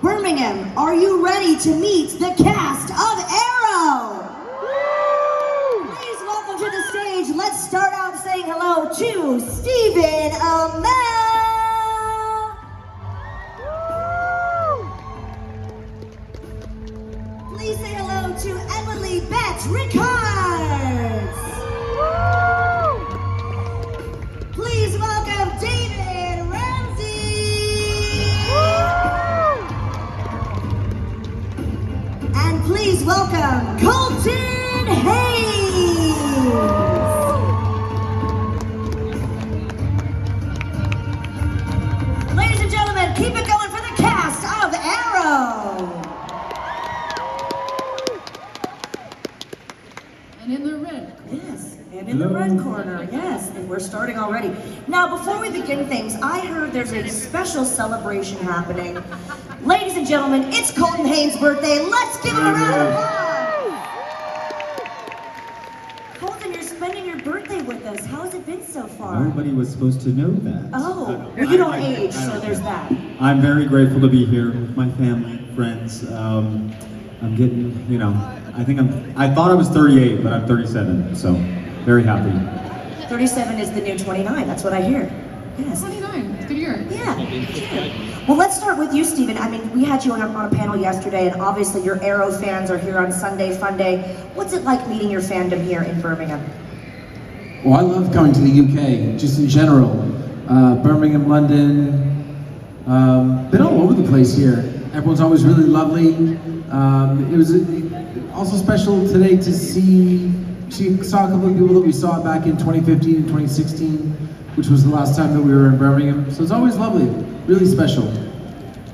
Birmingham, are you ready to meet the cast of Arrow? Please welcome to the stage. Let's start out saying hello to Stephen Amell. Please say hello to Emily Bett Rickards. Please welcome David Ramsey. And please welcome Colton Haynes. Ladies and gentlemen, keep it going for the cast of Arrow. And in the red. Yes, and in the red corner, yes, and we're starting already. Now, before we begin things, I heard there's a special celebration happening. Ladies and gentlemen, it's Colton Haynes' birthday. Let's give him a round of applause. Colton, you're spending your birthday with us. How has it been so far? Nobody was supposed to know that. Oh, well, you don't age, so there's that. I'm very grateful to be here with my family, friends. I'm getting, I thought I was 38, but I'm 37, so very happy. 37 is the new 29, that's what I hear. Yes. 29, it's a good year. Yeah, sure. Well, let's start with you, Stephen. I mean, we had you on a panel yesterday, and obviously your Arrow fans are here on Sunday Fun Day. What's it like meeting your fandom here in Birmingham? Well, I love coming to the UK, just in general. Birmingham, London, been all over the place here. Everyone's always really lovely. It was also special today to saw a couple of people that we saw back in 2015 and 2016, which was the last time that we were in Birmingham. So it's always lovely, really special.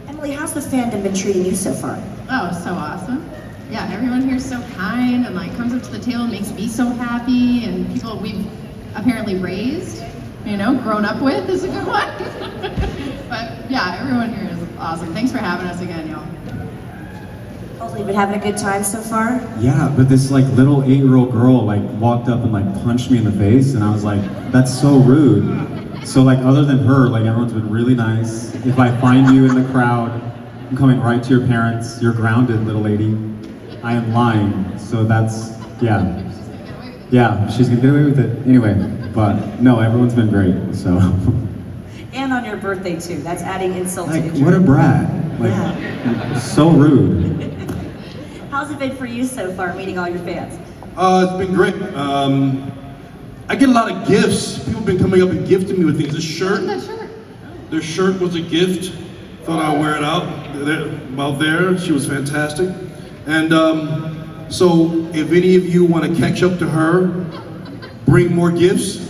Emily, how's the fandom been treating you so far? Oh, so awesome. Yeah, everyone here is so kind and comes up to the table and makes me so happy, and people we've apparently raised, grown up with is a good one. But yeah, everyone here is awesome. Thanks for having us again, y'all. Hopefully you've been having a good time so far? Yeah, but this little 8-year-old girl walked up and punched me in the face, and I was like, that's so rude. So other than her, everyone's been really nice. If I find you in the crowd, I'm coming right to your parents. You're grounded, little lady. I am lying. So that's, yeah. Yeah, she's gonna get away with it. Anyway, but no, everyone's been great, so. And on your birthday too, that's adding insult to injury. What a brat. Yeah. So rude. How's it been for you so far, meeting all your fans? It's been great. I get a lot of gifts. People have been coming up and gifting me with things. This shirt. That shirt. Their shirt was a gift. Thought I'd wear it out. There, she was fantastic. And so, if any of you want to catch up to her, bring more gifts.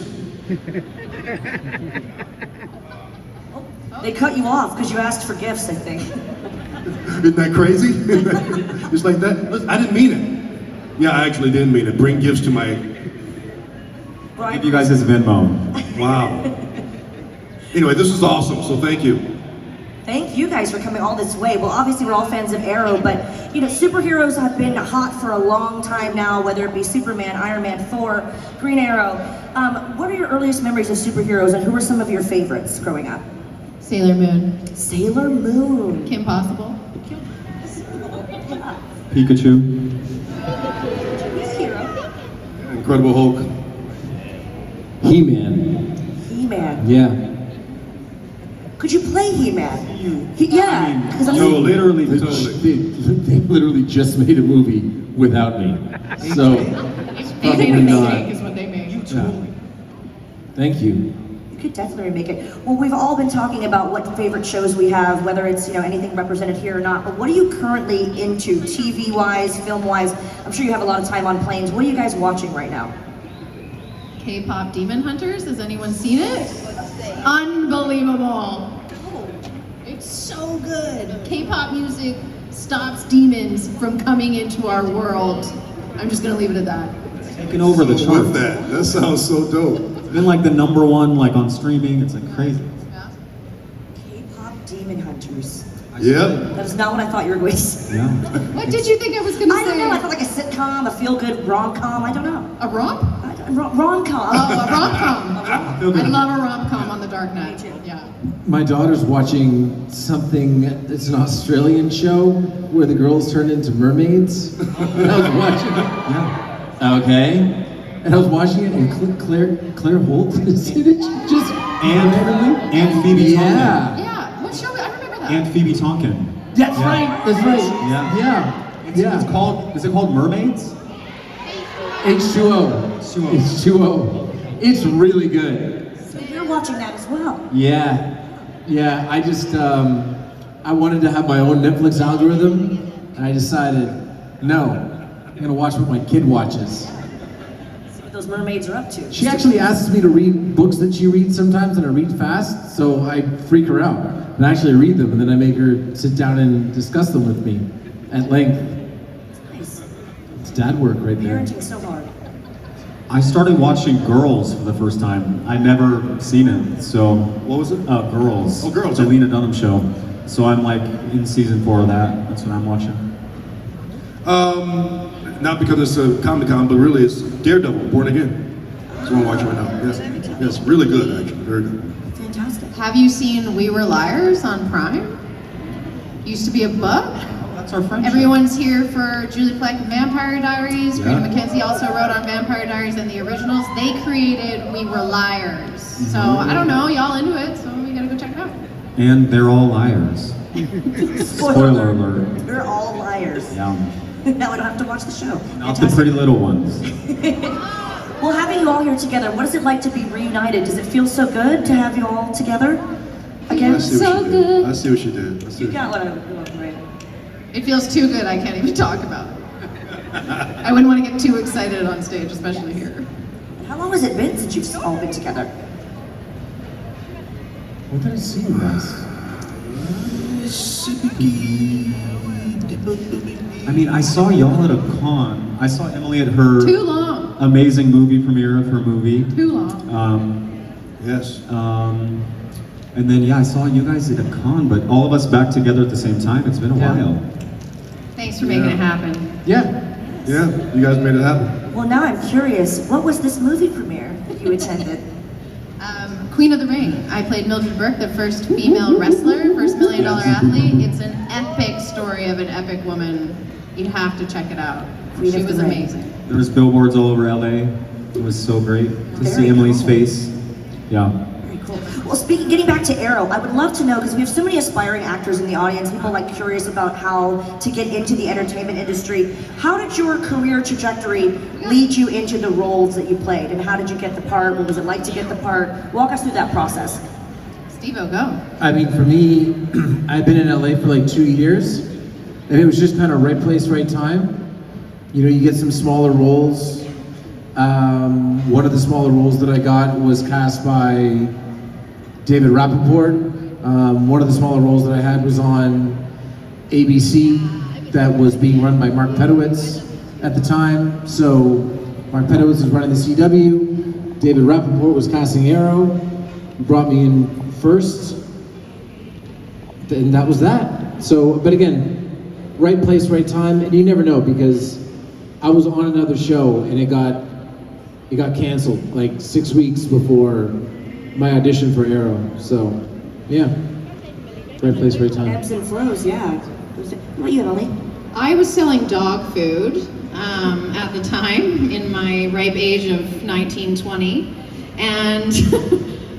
They cut you off because you asked for gifts, I think. Isn't that crazy? Just like that. Listen, I didn't mean it. Yeah, I actually didn't mean it. Bring gifts to my. I'll give you guys his Venmo. Wow. Anyway, this is awesome. So thank you. Thank you guys for coming all this way. Well, obviously we're all fans of Arrow, but superheroes have been hot for a long time now, whether it be Superman, Iron Man, Thor, Green Arrow. What are your earliest memories of superheroes, and who were some of your favorites growing up? Sailor Moon. Sailor Moon. Kim Possible. Pikachu. He's a hero. Incredible Hulk. He-Man. He-Man. Yeah. Could you play He-Man? Yeah. Because Totally. Literally. They literally just made a movie without me. So, probably not. Is what they made. Yeah. Thank you. You could definitely remake it. Well, we've all been talking about what favorite shows we have, whether it's anything represented here or not. But what are you currently into, TV-wise, film-wise? I'm sure you have a lot of time on planes. What are you guys watching right now? K-pop Demon Hunters. Has anyone seen it? Unbelievable. It's so good. K-pop music stops demons from coming into our world. I'm just gonna leave it at that. Taking over the charts. With that. That sounds so dope. It's been the number one on streaming. It's crazy. K-pop Demon Hunters. Yep. That is not what I thought you were going to say. Yeah. What did you think I was gonna say? I don't know. I thought like a sitcom, a feel-good rom-com. I don't know. A romp? Rom-com. Oh, a rom-com. Feel good. I love a rom-com on the dark night. Me too. Yeah. My daughter's watching something, it's an Australian show where the girls turn into mermaids. And I was watching it. Yeah. Okay. And I was watching it, and Claire Holt is in it. Just And Phoebe yeah. Yeah, what show? I remember that. Tonkin. And Phoebe Tonkin. That's Yeah. right. That's right. Yeah. Yeah. It's called, is it called Mermaids? H2O. H2O. H2O. It's really good. So you're watching that as well. Yeah. Yeah. I just I wanted to have my own Netflix algorithm, and I decided, no, I'm gonna watch what my kid watches. See what those mermaids are up to. She actually asks me to read books that she reads sometimes, and I read fast, so I freak her out. And I actually read them, and then I make her sit down and discuss them with me at length. Nice. It's dad work right there. Parenting so hard. I started watching Girls for the first time. I'd never seen it, so. What was it? Girls. Oh, Girls. The Lena Dunham show. So I'm like in season 4 of that. That's what I'm watching. Not because it's a Comic-Con, but really it's Daredevil, Born Again. That's what I'm watching right now. Yes, really good actually, very good. Fantastic. Have you seen We Were Liars on Prime? Used to be a book. That's our friendship. Everyone's here for Julie Plec and Vampire Diaries. Yeah. Brandon McKenzie also wrote on Vampire Diaries and the originals. They created We Were Liars. So I don't know, y'all into it, so we gotta go check it out. And they're all liars. Spoiler alert. You're all liars. Yeah. Now I don't have to watch the show. Not the pretty little ones. Well, having you all here together, what is it like to be reunited? Does it feel so good to have you all together again? I see what she did. I see what she did. I see You what got what I was right. It feels too good, I can't even talk about it. I wouldn't want to get too excited on stage, especially here. How long has it been since you've all been together? What did I see you guys? I mean, I saw y'all at a con. I saw Emily at her Too long. amazing movie premiere of her movie. Too long. Yes. And then, yeah, I saw you guys at a con, but all of us back together at the same time. It's been a Yeah. while. Thanks for making it happen. Yeah. Yeah, you guys made it happen. Well, now I'm curious. What was this movie premiere that you attended? Queen of the Ring. I played Mildred Burke, the first female wrestler, first $1 million athlete. It's an epic story of an epic woman. You'd have to check it out. Queen She of the was Ring. amazing. There was billboards all over LA. It was so great to Very see Emily's cool. face. Yeah. Very cool. Well, getting back to Arrow, I would love to know, because we have so many aspiring actors in the audience, people like curious about how to get into the entertainment industry. How did your career trajectory lead you into the roles that you played, and how did you get the part? What was it like to get the part? Walk us through that process. Steve-O, go. I mean, for me, I've been in LA for like 2 years, and it was just kind of right place, right time. You know, you get some smaller roles. One of the smaller roles that I got was cast by David Rappaport. One of the smaller roles that I had was on ABC that was being run by Mark Pedowitz at the time. So Mark Pedowitz was running the CW. David Rappaport was casting Arrow. He brought me in first. And that was that. So, but again, right place, right time. And you never know, because I was on another show and it got canceled like 6 weeks before my audition for Arrow. So, yeah, right place, right time. Ebbs and flows, yeah. What about you, Emily? I was selling dog food at the time, in my ripe age of 19, 20. And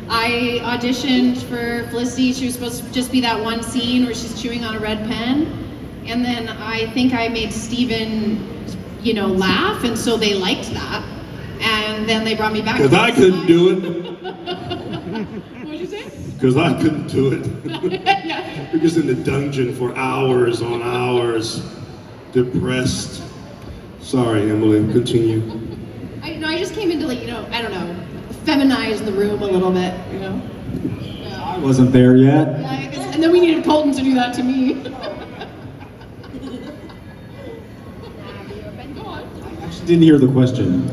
I auditioned for Felicity. She was supposed to just be that one scene where she's chewing on a red pen. And then I think I made Steven, laugh, and so they liked that. And then they brought me back. Because I couldn't do it. What'd you say? Because I couldn't do it. You're just in the dungeon for hours on hours, depressed. Sorry, Emily, continue. I just came in to, I don't know, feminize the room a little bit, I wasn't there yet. And then we needed Colton to do that to me. I didn't hear the question.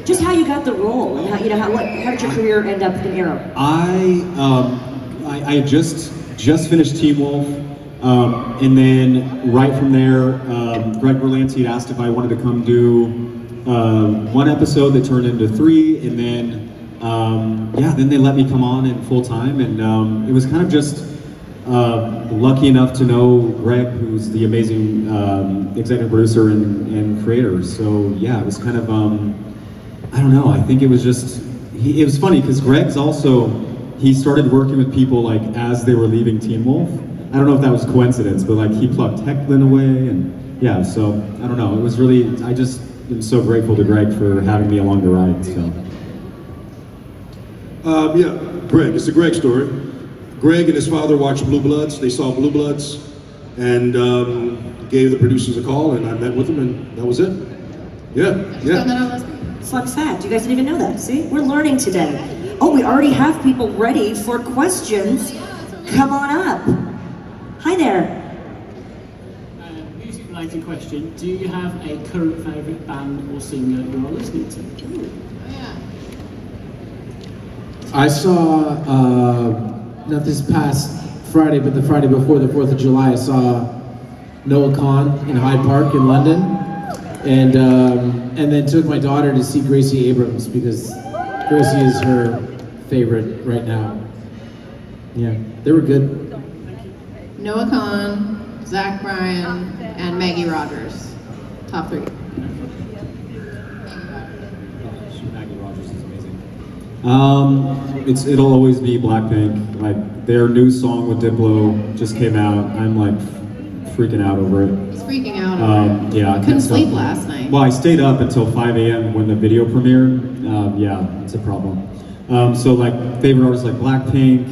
Just how you got the role, and how did your career end up in Arrow? I had just finished Teen Wolf, and then right from there, Greg Berlanti had asked if I wanted to come do one episode that turned into 3, and then yeah, then they let me come on in full time, and it was kind of just lucky enough to know Greg, who's the amazing executive producer and creator. So yeah, it was kind of I don't know. I think it was just it was funny because Greg's also he started working with people like as they were leaving Teen Wolf. I don't know if that was coincidence, but like he plucked Hecklin away, and yeah. So I don't know. It was really I just am so grateful to Greg for having me along the ride. So. Yeah, Greg. It's the Greg story. Greg and his father watched Blue Bloods. They saw Blue Bloods and gave the producers a call, and I met with them, and that was it. Yeah, yeah. Fun fact, you guys didn't even know that. See, we're learning today. Oh, we already have people ready for questions. Come on up. Hi there. Music-related question. Do you have a current favourite band or singer you are listening to? I saw, not this past Friday, but the Friday before the 4th of July, I saw Noah Kahn in Hyde Park in London. And then took my daughter to see Gracie Abrams because Gracie is her favorite right now. Yeah, they were good. Noah Kahn, Zach Bryan, and Maggie Rogers. Top 3. Maggie Rogers is amazing. It'll always be Blackpink. Like their new song with Diplo just came out. I'm like freaking out over it. He's freaking out. Yeah, I couldn't sleep last night. Well, I stayed up until 5 a.m. when the video premiered. Yeah, it's a problem. So like favorite artists like Blackpink.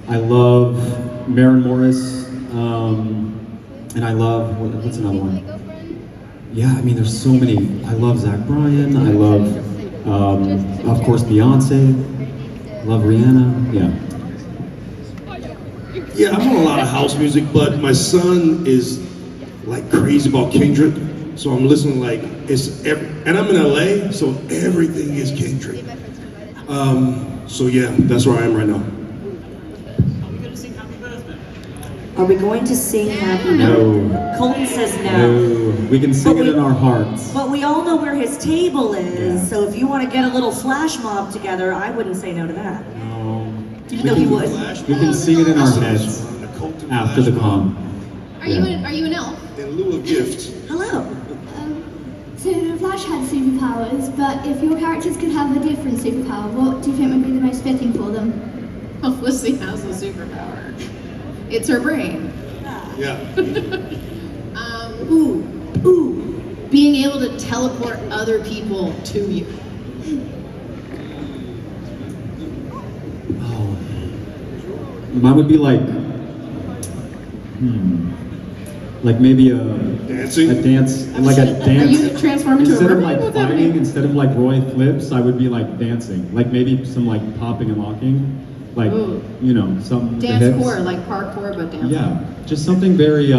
I love Maren Morris, and I love what's another one? Yeah, I mean there's so many. I love Zach Bryan. I love, of course, Beyonce. Love Rihanna. Yeah. Yeah, I'm on a lot of house music, but my son is like crazy about Kendrick. So I'm listening like and I'm in LA, so everything is Kendrick. So yeah, that's where I am right now. Are we going to sing Happy No. Colton says no. No, we can sing But it in our hearts. But we all know where his table is, Yeah. so if you want to get a little flash mob together, I wouldn't say no to that. No. You know he would. We can sing it in our heads after the con. Are you an elf? In lieu of gifts. Hello. So the Flash had superpowers, but if your characters could have a different superpower, what do you think would be the most fitting for them? Well, Felicity has a superpower. It's her brain. Yeah. Being able to teleport other people to you. Oh. Mine would be like, like maybe a dance, like a dance. Are you transforming into a Instead of mermaid? like What's fighting, happening? instead of like Roy flips, I would be like dancing. Like maybe some like popping and locking, like Ooh. you know, some Dance hits. core, like parkour, but dancing. Yeah, just something very,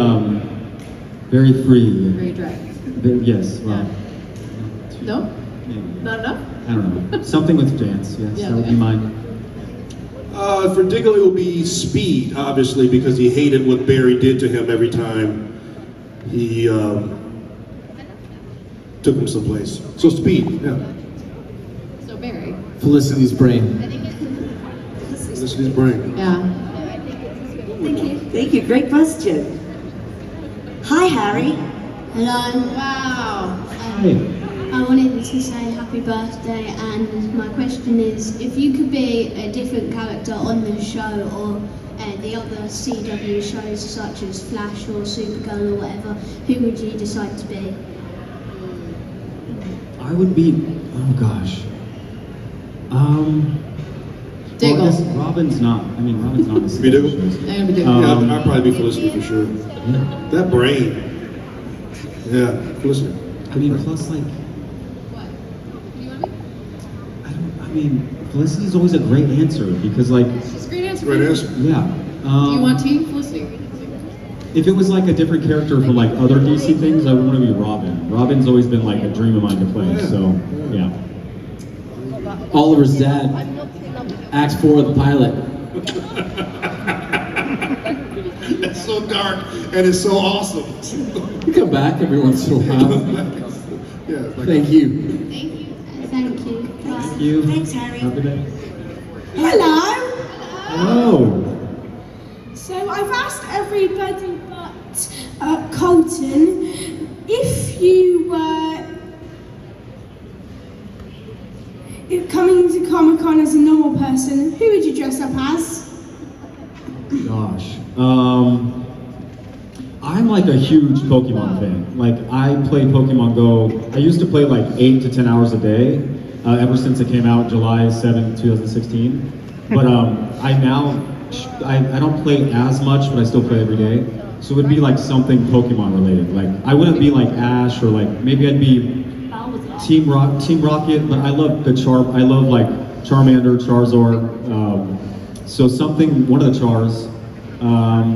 very free. Very drag. Yes. Well, No? maybe. Not enough? I don't know. Something with dance. Yes, Yeah, that would okay. be mine. For Diggle, it will be speed, obviously, because he hated what Barry did to him every time he took him someplace. So speed, yeah. So Barry. Felicity's brain. This is his brain. Yeah. Thank you. Great question. Hi, Harry. Hello. Wow. Hey. I wanted to say happy birthday, and my question is, if you could be a different character on the show or the other CW shows such as Flash or Supergirl or whatever, who would you decide to be? I would be. Oh gosh. Diggle. Well, I guess Robin's not. I mean, Robin's not. Be Diggle? And we do. Yeah, I'd probably be Felicity for sure. Yeah. That brain. Yeah, Felicity. I mean, plus like. What? Do you want me? I mean, Felicity's always a great answer because, like, She's a great answer. Great answer. yeah. Do you want Team Felicity? If it was like a different character from like other DC things, I would want to be Robin. Robin's always been like a dream of mine to play. So, yeah. Oliver's dad. Act 4 of the pilot. It's so dark and it's so awesome. You come back every once in a while. Yeah, it's like Thank you. Thank you. Bye. you. Thanks, Harry. Have a good day. Hello. Hello. So I've asked everybody but Colton, if you were coming to Comic-Con as a normal person, who would you dress up as? Gosh. I'm like a huge Pokemon fan. Like I play Pokemon Go. I used to play like 8 to 10 hours a day, ever since it came out July 7th, 2016. But I don't play as much, but I still play every day. So it would be like something Pokemon related. Like I wouldn't be like Ash, or like maybe I'd be Team Rocket. But I love I love like Charmander, Charizard. So something, one of the Chars.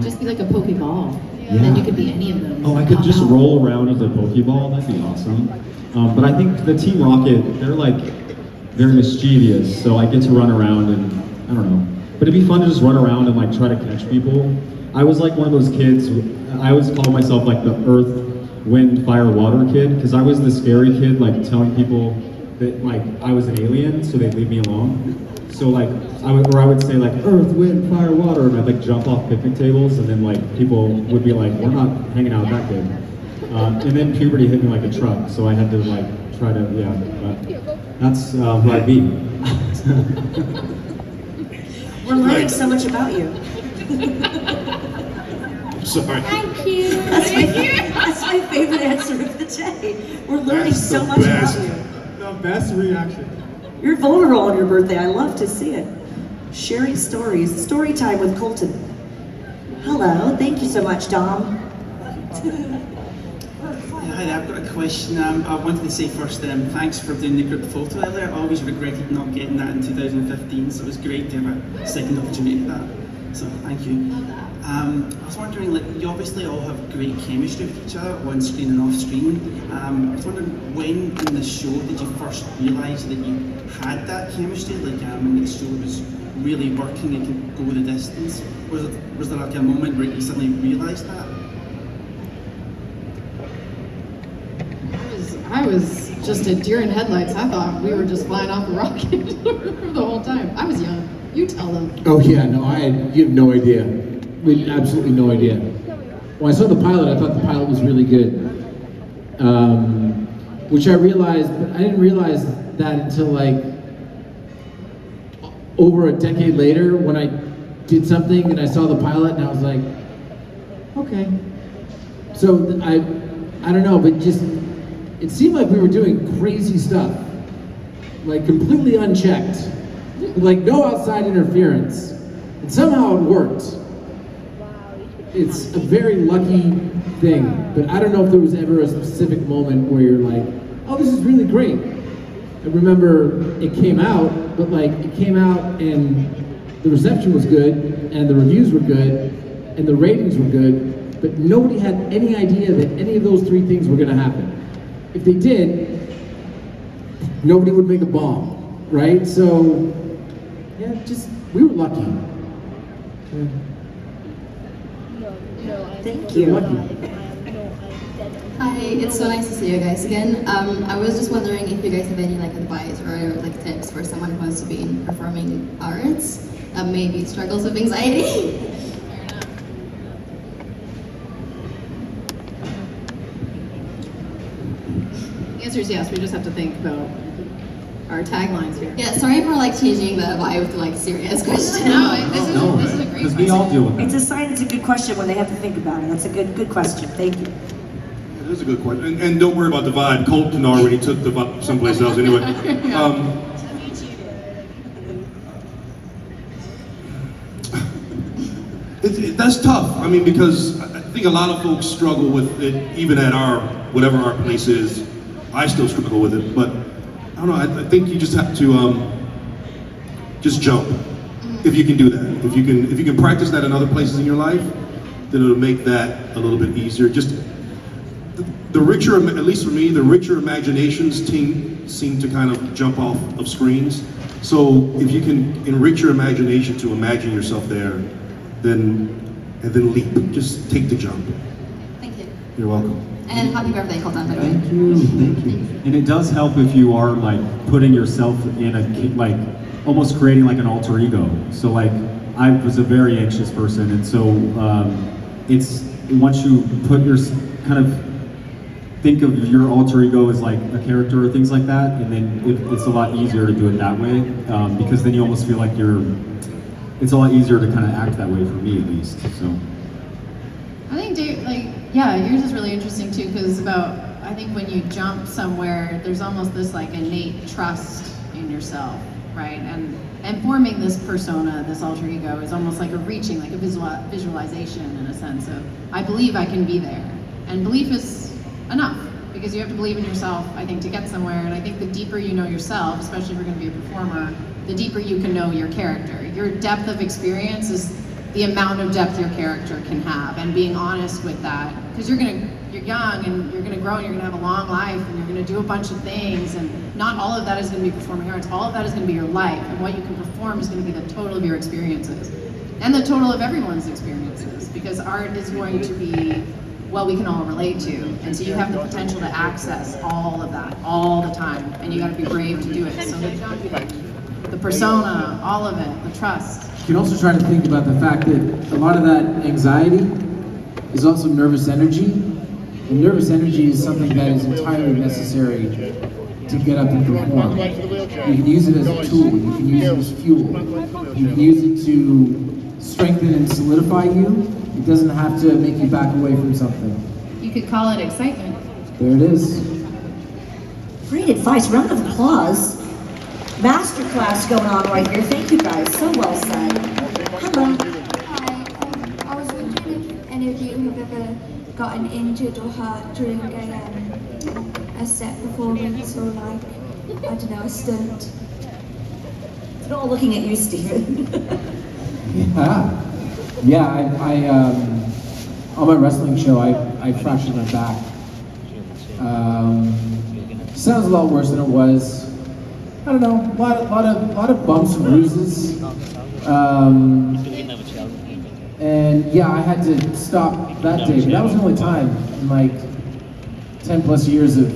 Just be like a Pokeball. Yeah. And then you could be any of them. Oh, I could just roll around as a Pokeball. That'd be awesome. But I think the Team Rocket, they're mischievous, so I get to run around and I don't know. But it'd be fun to just run around and like try to catch people. I was like one of those kids. I always call myself like the Earth, Wind, Fire, Water kid, because I was the scary kid, like telling people that like I was an alien, so they'd leave me alone. So like I would say like Earth, Wind, Fire, Water, and I'd like jump off picnic tables, and then like people would be like, we're not hanging out with that kid. And then puberty hit me like a truck, so I had to like try to that's who I'd be. We're learning so much about you. Sorry. Thank you. That's my favorite answer of the day. We're learning That's so the much best. about you. The best reaction. You're vulnerable on your birthday. I love to see it. Sharing stories. Story time with Colton. Hello. Thank you so much, Dom. Hi there, I've got a question. I wanted to say first, thanks for doing the group photo earlier. I always regretted not getting that in 2015, so it was great to have a second opportunity at that. So thank you. I was wondering, like, you obviously all have great chemistry with each other, on screen and off screen. I was wondering, when in the show did you first realise that you had that chemistry? Like, when the show was really working and could go the distance? Was there like a moment where you suddenly realised that? I was just a deer in headlights. I thought we were just flying off a rocket the whole time. I was young. You tell them. Oh yeah, no, you have no idea. We had absolutely no idea. When I saw the pilot, I thought the pilot was really good. Which I realized, but I didn't realize that until like over a decade later when I did something and I saw the pilot and I was like, okay. So I don't know, but just, it seemed like we were doing crazy stuff, like completely unchecked, like no outside interference, and somehow it worked. It's a very lucky thing, but I don't know if there was ever a specific moment where you're like, oh, this is really great. I remember it came out, but like it came out and the reception was good, and the reviews were good, and the ratings were good, but nobody had any idea that any of those three things were gonna happen. If they did, nobody would make a bomb, right? So, yeah, just, we were lucky. Yeah. Thank you. Hi, it's so nice to see you guys again. I was just wondering if you guys have any like advice or like tips for someone who wants to be in performing arts, maybe struggles with anxiety. The answer is yes. We just have to think about our taglines here. Yeah, sorry for like changing the vibe to like serious question. No, this is a great Because question. we all deal with It's it. a sign it's a good question when they have to think about it. That's a good question. Thank you. It is a good question. And don't worry about the vibe. Colton already took the vibe someplace else anyway. That's tough. I mean, because I think a lot of folks struggle with it, even at whatever our place is. I still struggle with it, but I don't know. I think you just have to just jump. If you can do that, if you can practice that in other places in your life, then it'll make that a little bit easier. Just the richer, at least for me, the richer imaginations seem to kind of jump off of screens. So if you can enrich your imagination to imagine yourself there, then leap. Just take the jump. Thank you. You're welcome. And happy birthday, Colton, by the way. Thank you, thank you. And it does help if you are like putting yourself in like almost creating like an alter ego. So like I was a very anxious person, and so it's once you put your kind of think of your alter ego as like a character or things like that, and then it's a lot easier to do it that way because then you almost feel like it's a lot easier to kind of act that way for me at least. So I think, Dave, yours is really interesting too, because I think when you jump somewhere, there's almost this like innate trust in yourself, right? And forming this persona, this alter ego, is almost like a visualization in a sense of, I believe I can be there. And belief is enough, because you have to believe in yourself, I think, to get somewhere. And I think the deeper you know yourself, especially if you're going to be a performer, the deeper you can know your character. Your depth of experience is the amount of depth your character can have, and being honest with that, because you're young and you're gonna grow and you're gonna have a long life and you're gonna do a bunch of things, and not all of that is gonna be performing arts. All of that is gonna be your life, and what you can perform is gonna be the total of your experiences and the total of everyone's experiences, because art is going to be what we can all relate to, and so you have the potential to access all of that all the time, and you got to be brave to do it. So the persona, all of it, the trust. You can also try to think about the fact that a lot of that anxiety is also nervous energy. And nervous energy is something that is entirely necessary to get up and perform. You can use it as a tool, you can use it as fuel. You can use it to strengthen and solidify you. It doesn't have to make you back away from something. You could call it excitement. There it is. Great advice. Round of applause. Masterclass going on right here. Thank you guys. So well said. Hello. Hi. I was wondering if any of you have ever gotten injured or hurt during a set performance, or like, I don't know, a stunt. They're all looking at you, Steven. Yeah. I on my wrestling show, I fractured my back. Sounds a lot worse than it was. I don't know, a lot of bumps and bruises. And yeah, I had to stop that day, but that was the only time in like 10 plus years of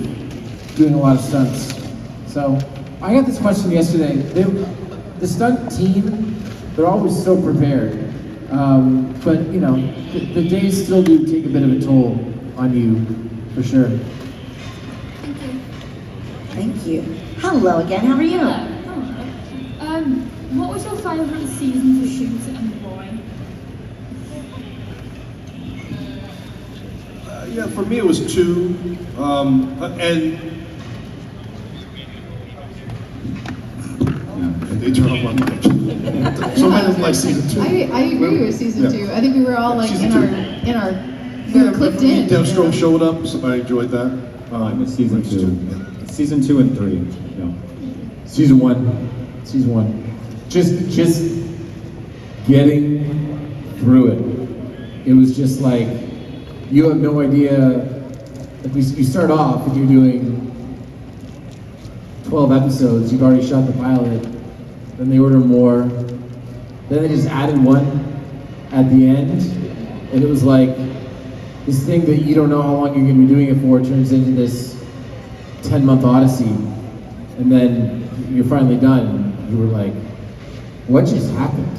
doing a lot of stunts. So I got this question yesterday. The stunt team, they're always so prepared. But you know, the days still do take a bit of a toll on you, for sure. Thank you. Thank you. Hello again. How are you? Hello. What was your favourite season to shoot and why? Yeah, for me it was 2, and they turn off my mic. Somebody doesn't like season 2. I agree with season 2. I think we were all like Season we were clipped in. Deathstroke showed up. Somebody enjoyed that. I miss season 2. Season 2 and 3. Yeah. Season one. Just getting through it. It was just like, you have no idea. Like you start off and you're doing 12 episodes. You've already shot the pilot. Then they order more. Then they just added one at the end, and it was like this thing that you don't know how long you're going to be doing it for turns into this 10-month odyssey, and then you're finally done. You were like, what just happened?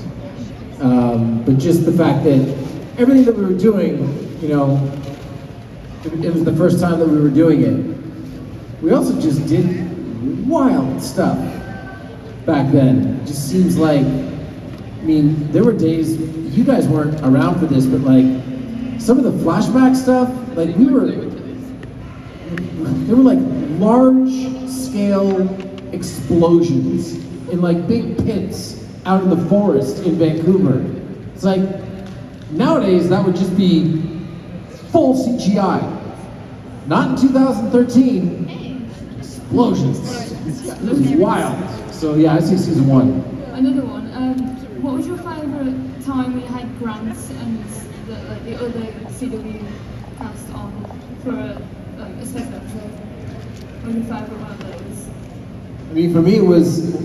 But just the fact that everything that we were doing, you know, it was the first time that we were doing it. We also just did wild stuff back then. It just seems like, I mean, there were days, you guys weren't around for this, but like, some of the flashback stuff, like there were like large scale explosions in like big pits out in the forest in Vancouver. It's like, nowadays that would just be full CGI. Not in 2013, explosions. It was wild. So yeah, I see season 1. Another one. What was your favourite time when you had Grant and the other CW cast on for a special episode? What was your favourite one of those? I mean, for me it was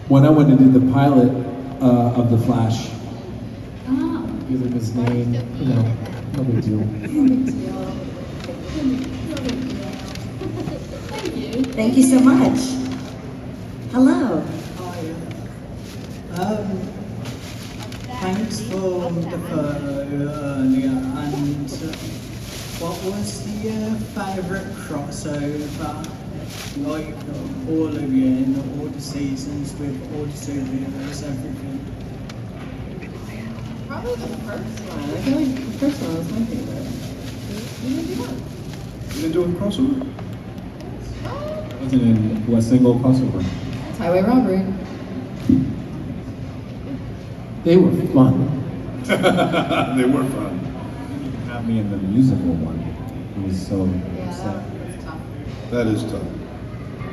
when I went and did the pilot of The Flash. give him his name. You know, no big deal. Thank you so much. Hello. Thanks for the photo earlier. And what was the favourite crossover? Like all again, all the seasons with all the souvenirs, everything. Probably the first one. I feel like the first one was my favorite. You didn't do one? You didn't do a crossover? Wasn't in a single crossover. It's highway robbery. They were fun. They were fun. You didn't have me in the musical one. It was so sad. It's tough. That is tough.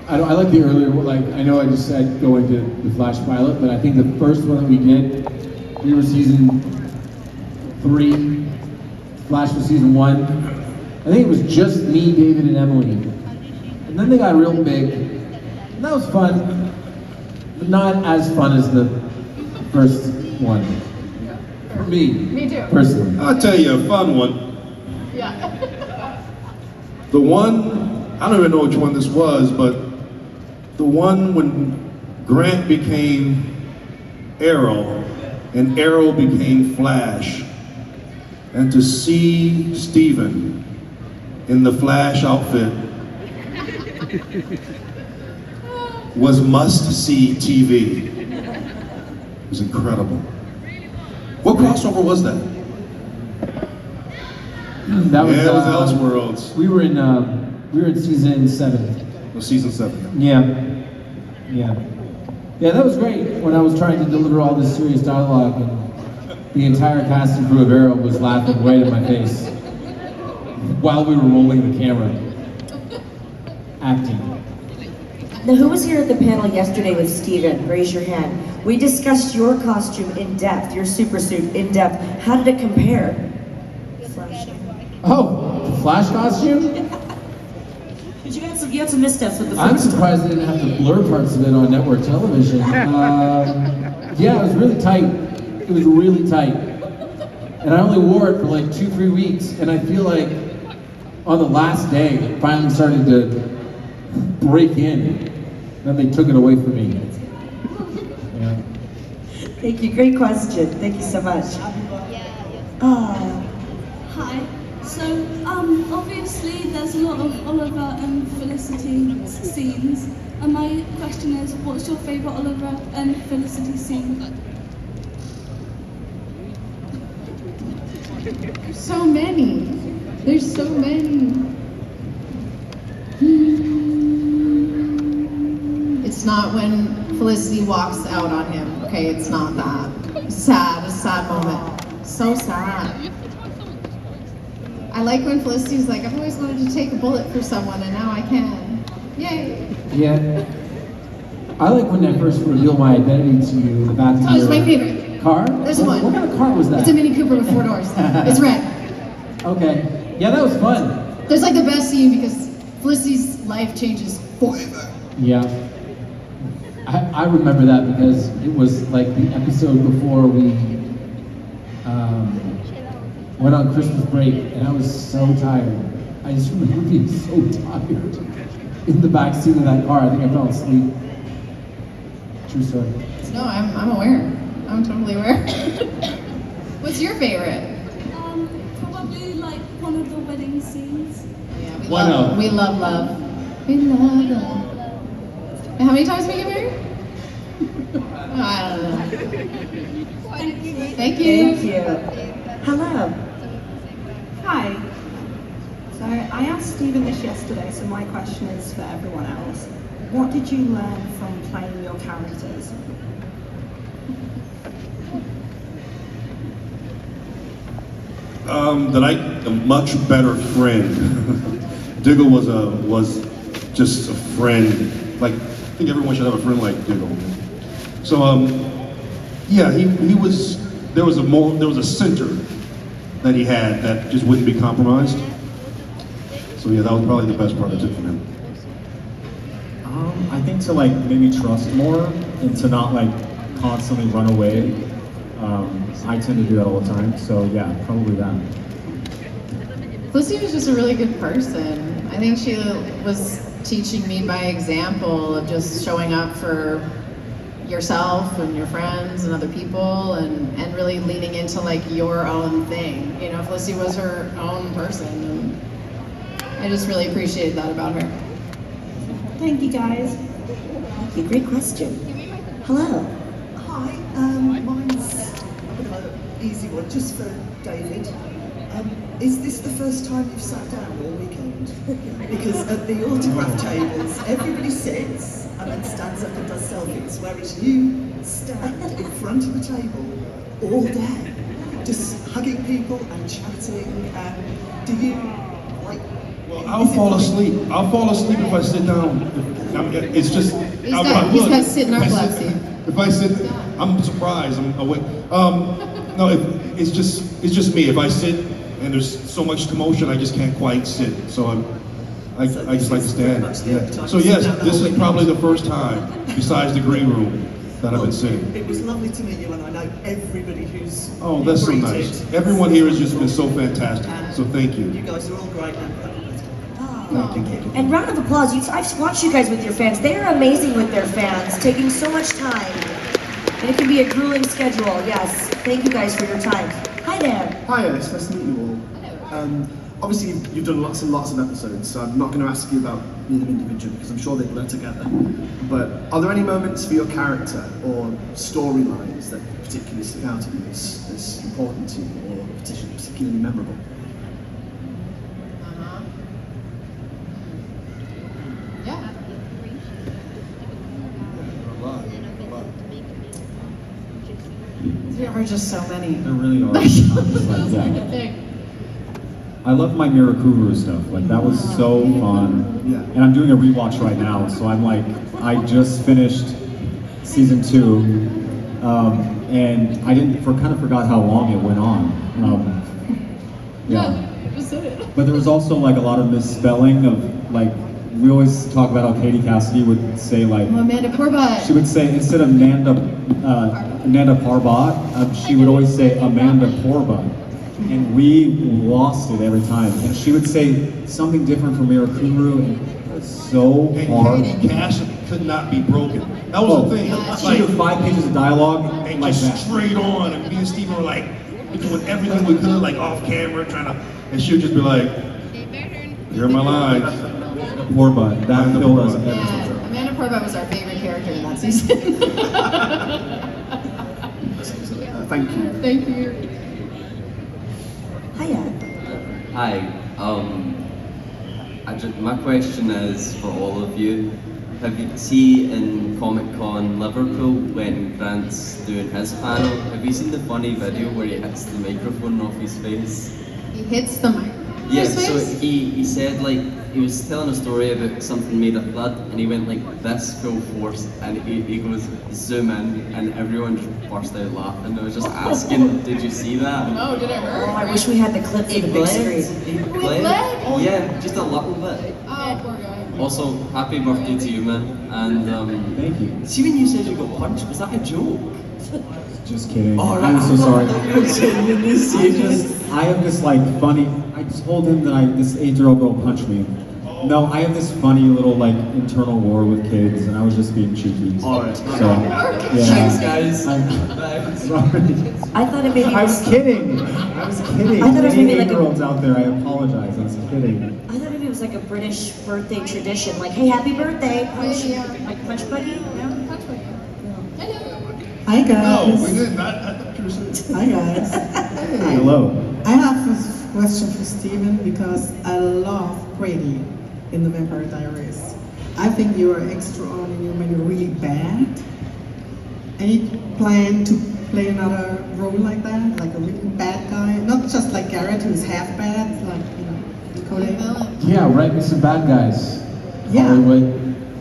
I like the earlier one. Like, I know I just said go into the Flash pilot, but I think the first one that we did, we were season 3. Flash was season 1. I think it was just me, David, and Emily. And then they got real big. And that was fun, but not as fun as the first one. For me. Me too. Personally. I'll tell you a fun one. Yeah. The one, I don't even know which one this was, but the one when Grant became Arrow and Arrow became Flash, and to see Steven in the Flash outfit was must-see TV. It was incredible. What crossover was that? That was, yeah, it was Elseworlds. We were in season 7. It was season 7. Yeah, that was great when I was trying to deliver all this serious dialogue and the entire cast and crew of Arrow was laughing right in my face while we were rolling the camera. Acting. Now, who was here at the panel yesterday with Steven? Raise your hand. We discussed your costume in depth, your super suit in depth. How did it compare? Oh, the Flash costume? You had some missteps with the I'm first surprised they didn't have to blur parts of it on network television. Yeah, it was really tight. It was really tight. And I only wore it for like 2-3 weeks, and I feel like on the last day, it finally started to break in. Then they took it away from me. Yeah. Thank you, great question. Thank you so much. Hi. So, obviously there's a lot of Oliver and Felicity scenes. And my question is, what's your favourite Oliver and Felicity scene? There's so many. There's so many. It's not when Felicity walks out on him. Okay, it's not that. Sad, a sad moment. So sad. I like when Felicity's like, I've always wanted to take a bullet for someone and now I can. Yay. Yeah. I like when I first revealed my identity to you in the back of Oh, it's your my favorite. car. There's what, one. What kind of car was that? It's a Mini Cooper with 4 doors. It's red. Okay. Yeah, that was fun. There's like the best scene because Felicity's life changes forever. Yeah. I remember that because it was like the episode before we went on Christmas break, and I was so tired. I just remember being so tired in the back seat of that car. I think I fell asleep. True story. No, I'm aware. I'm totally aware. What's your favorite? Probably like one of the wedding scenes. Yeah, we One love, of. we love love. We love love. And how many times did we get married? I don't know. Thank you. Thank you. Thank you. Hello. Hi. So I asked Stephen this yesterday, so my question is for everyone else. What did you learn from playing your characters? That I'm a much better friend. Diggle was just a friend. Like, I think everyone should have a friend like Diggle. So yeah, he was. There was a center that he had that just wouldn't be compromised. So yeah, that was probably the best part I took from him. I think to like maybe trust more and to not like constantly run away. I tend to do that all the time. So yeah, probably that. Felicity was just a really good person. I think she was teaching me by example of just showing up for yourself and your friends and other people and really leaning into like your own thing. You know, Felicity was her own person and I just really appreciate that about her. Thank you, guys. Thank you. Great question. Hello. Hi, mine's a bit of an easy one, just for David. Is this the first time you've sat down all weekend? Because at the autograph tables, everybody sits and then stands up and does selfies, whereas you stand in front of the table all day, just hugging people and chatting. And do you, like... Well, I'll fall asleep. I'll fall asleep if I sit down. It's just... He's got sit narcolepsy. If I sit, I'm surprised. I'm awake. No, it's just me. If I sit and there's so much commotion, I just can't quite sit. So I just like to stand. Yeah. So yes, this is probably the first time, besides the green room, that I've been sitting. It was lovely to meet you, and I know everybody who's... Oh, that's so nice. Everyone here has just been so fantastic. So thank you. You guys are all great. Thank you. And round of applause. I've watched you guys with your fans. They are amazing with their fans, taking so much time. And it can be a grueling schedule. Yes. Thank you guys for your time. Hi there. Hi, it's nice to meet you all. Obviously, you've done lots and lots of episodes, so I'm not going to ask you about them individually because I'm sure they blur together. But are there any moments for your character or storylines that particularly stick out to you as important to you or particularly memorable? Yeah. There are just so many. There really are. Yeah. I love my Mirakuru stuff. Like that was so fun. Yeah. And I'm doing a rewatch right now, so I'm like, I just finished season 2, and I kind of forgot how long it went on. Yeah. Just said it. But there was also like a lot of misspelling of like, we always talk about how Katie Cassidy would say like, Oh, Amanda Porbat. she would say instead of Nanda Parbat, she would always say Amanda Porbat. And we lost it every time. And she would say something different from Mirakuru, and it was so hard. And Katie Cassidy could not be broken. That was the thing. She did 5 pages of dialogue and like just that. straight on, and me and Steven were like doing everything we could, like off camera, trying to, and she would just be like, "Here are my lines." Porbat, that killed us. Yeah, Amanda Porbat was our favorite character in that season. Thank you. Thank you. Hiya. Hi. My question is for all of you. Have you seen in Comic Con Liverpool when Grant's doing his panel? Have you seen the funny video where he hits the microphone off his face? He hits the microphone. Yeah, so he said like, he was telling a story about something made of blood and he went like this full force and he goes zoom in and everyone just burst out laughing. I was just asking, did you see that? No, did it hurt? Oh, I wish we had the clip for the big screen. He bled? Yeah, just a little bit. Oh, poor guy. Also, happy birthday to you, man. And thank you. See when you said you got punched, was that a joke? Just kidding. Oh, I'm so sorry. I I have this like funny. I told him that this 8-year-old girl punched me. No, I have this funny little like internal war with kids, and I was just being cheeky. Alright. So, yeah. Thanks, guys. I'm sorry. I thought it maybe I was kidding. I was kidding. I thought it was maybe like a- 8-year-olds out there. I apologize. I was kidding. I thought maybe it was like a British birthday tradition, like, hey, happy birthday, punch, like punch buddy, yeah? Punch buddy. Hi guys. No, we didn't. I thought you were saying. Hi guys. Hello. I have a question for Steven because I love Brady in the Vampire Diaries. I think you are extraordinary when you're really bad. Any plan to play another role like that, like a really bad guy, not just like Garrett who's half bad, like Colton. Yeah, write me some bad guys. Yeah. Hollywood,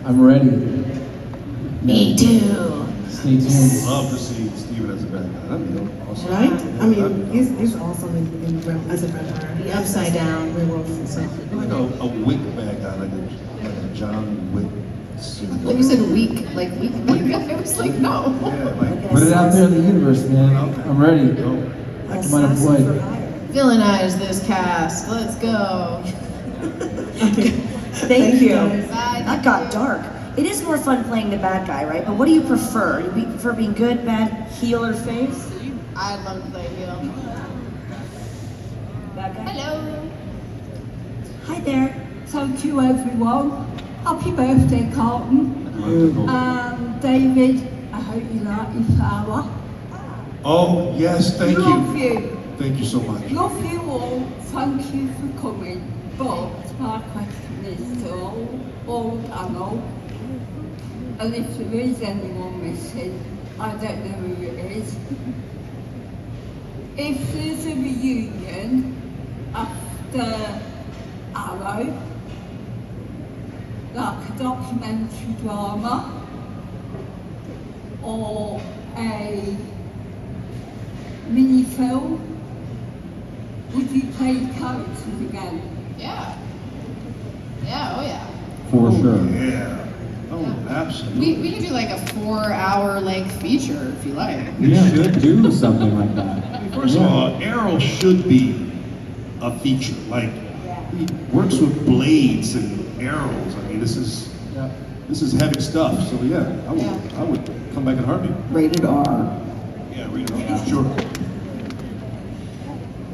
I'm ready. Me too. Stay tuned. I'd love to see Steven as a bad guy. That'd be awesome. Right? I mean, he's awesome as a vampire. The upside down werewolf. So. Like a Wick bad guy, like a John Wick Like you said, weak. Like weak. I was like, no. Put it out there in the universe, man. I'm ready. I come unemployed. Villainize this cast. Let's go. Thank you. Bye. That got dark. It is more fun playing the bad guy, right? But what do you prefer? You prefer being good, bad, heel, or face? I'd love to play heel. Bad guy? Hello. Hi there. So to everyone, happy birthday, Colton. David, I hope you like your flower. Oh, yes, thank Love you. you. Thank you so much. Love you all. Thank you for coming. But my question is to all panel. And if there is anyone missing, I don't know who it is. If there's a reunion after Arrow, like a documentary drama, or a mini film, would you play characters again? Yeah. Yeah. Oh yeah. For sure. Yeah. Oh, absolutely. We could do like a 4-hour length feature if you like. We should do something like that. First of all, Arrow should be a feature. Like, he works with blades and arrows. I mean, this is heavy stuff. So yeah, I would come back in a heartbeat. Rated R. Yeah, rated R. Sure.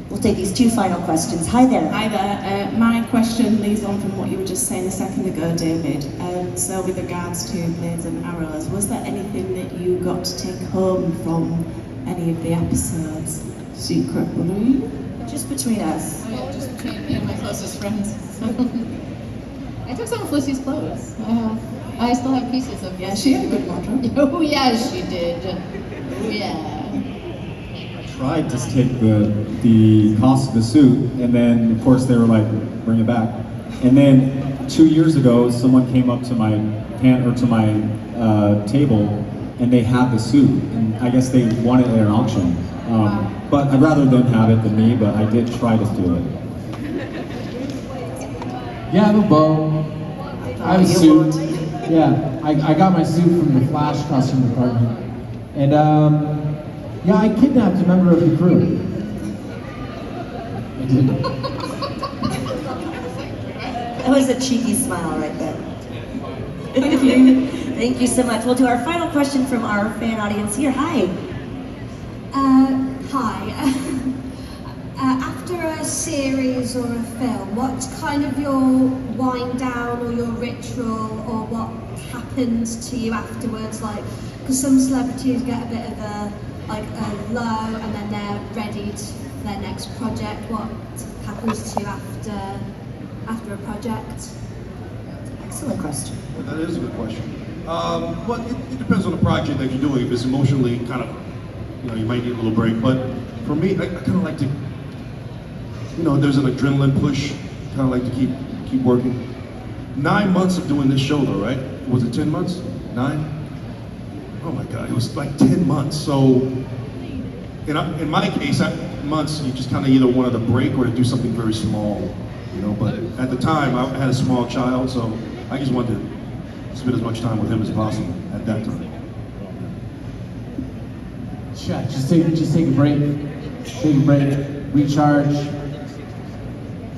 We'll take these two final questions. Hi there. Hi there. My question leads on from what you were just saying a second ago, David. So with regards to blades and arrows, was there anything that you got to take home from any of the episodes? Secretly? Just between us. Oh, yeah, just between me and my closest friends. I took some of Felicity's clothes. I still have pieces of. Yeah, she had a good wardrobe. Oh yeah, she did. Yeah. Tried to take the suit, and then of course they were like, bring it back. And then 2 years ago, someone came up to my table, and they had the suit, and I guess they won it at an auction. But I'd rather them have it than me, but I did try to do it. Yeah, I have a bow. I have a suit. Yeah, I got my suit from the Flash costume department. And yeah, I kidnapped a member of the crew. I did. That was a cheeky smile right there. Thank you. Thank you so much. We'll do our final question from our fan audience here. Hi. Hi. After a series or a film, what's kind of your wind down or your ritual, or what happens to you afterwards? Like, because some celebrities get a bit of a low and then they're ready for their next project. What happens to you after a project? Excellent question. That is a good question. Well, it depends on the project that you're doing. If it's emotionally kind of, you might need a little break. But for me, I kind of like to, there's an adrenaline push. Kind of like to keep working. 9 months of doing this show, though, right? Was it 10 months? 9? Oh my God, it was like 10 months. So, in my case, months, you just kind of either wanted to break or to do something very small, But at the time, I had a small child, so I just wanted to spend as much time with him as possible at that time. Yeah, just take a break. Take a break, recharge.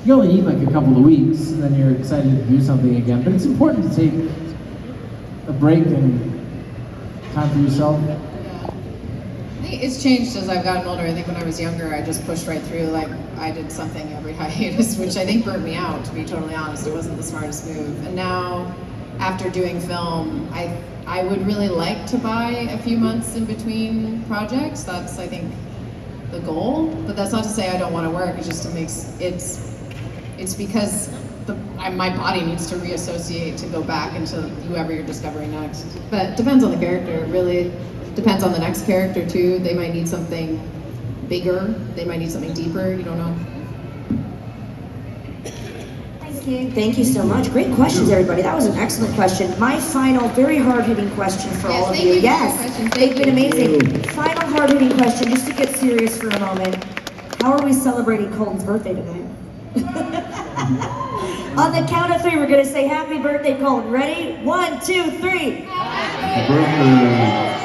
You only need like a couple of weeks, and then you're excited to do something again. But it's important to take a break and time for yourself. I think it's changed as I've gotten older. I think when I was younger, I just pushed right through. Like, I did something every hiatus, which I think burned me out, to be totally honest. It wasn't the smartest move. And now, after doing film, I would really like to buy a few months in between projects. That's, I think, the goal. But that's not to say I don't want to work. It's just it's because my body needs to reassociate to go back into whoever you're discovering next. But it depends on the character. It really depends on the next character too. They might need something bigger. They might need something deeper. You don't know. Thank you. Thank you so much. Great questions, everybody. That was an excellent question. My final, very hard-hitting question for all of you. Yes, they've been amazing. Final hard-hitting question, just to get serious for a moment. How are we celebrating Colton's birthday tonight? On the count of three, we're gonna say happy birthday, Colton. Ready? 1, 2, 3. Happy birthday.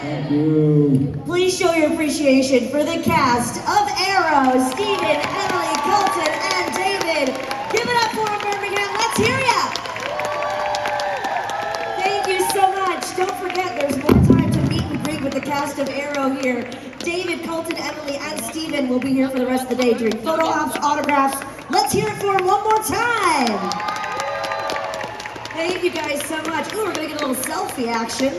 Thank you. Please show your appreciation for the cast of Arrow, Stephen, Emily, Colton, and David. Give it up for them, Birmingham. Let's hear ya. Thank you so much. Don't forget, there's more time to meet and greet with the cast of Arrow here. David, Colton, Emily, and Stephen will be here for the rest of the day doing photo ops, autographs. Let's hear it for them one more time. Thank you guys so much. Ooh, we're gonna get a little selfie action.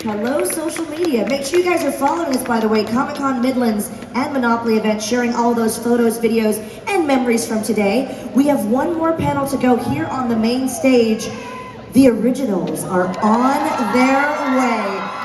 Hello, social media. Make sure you guys are following us, by the way, Comic-Con Midlands and Monopoly events, sharing all those photos, videos, and memories from today. We have one more panel to go here on the main stage. The originals are on their way.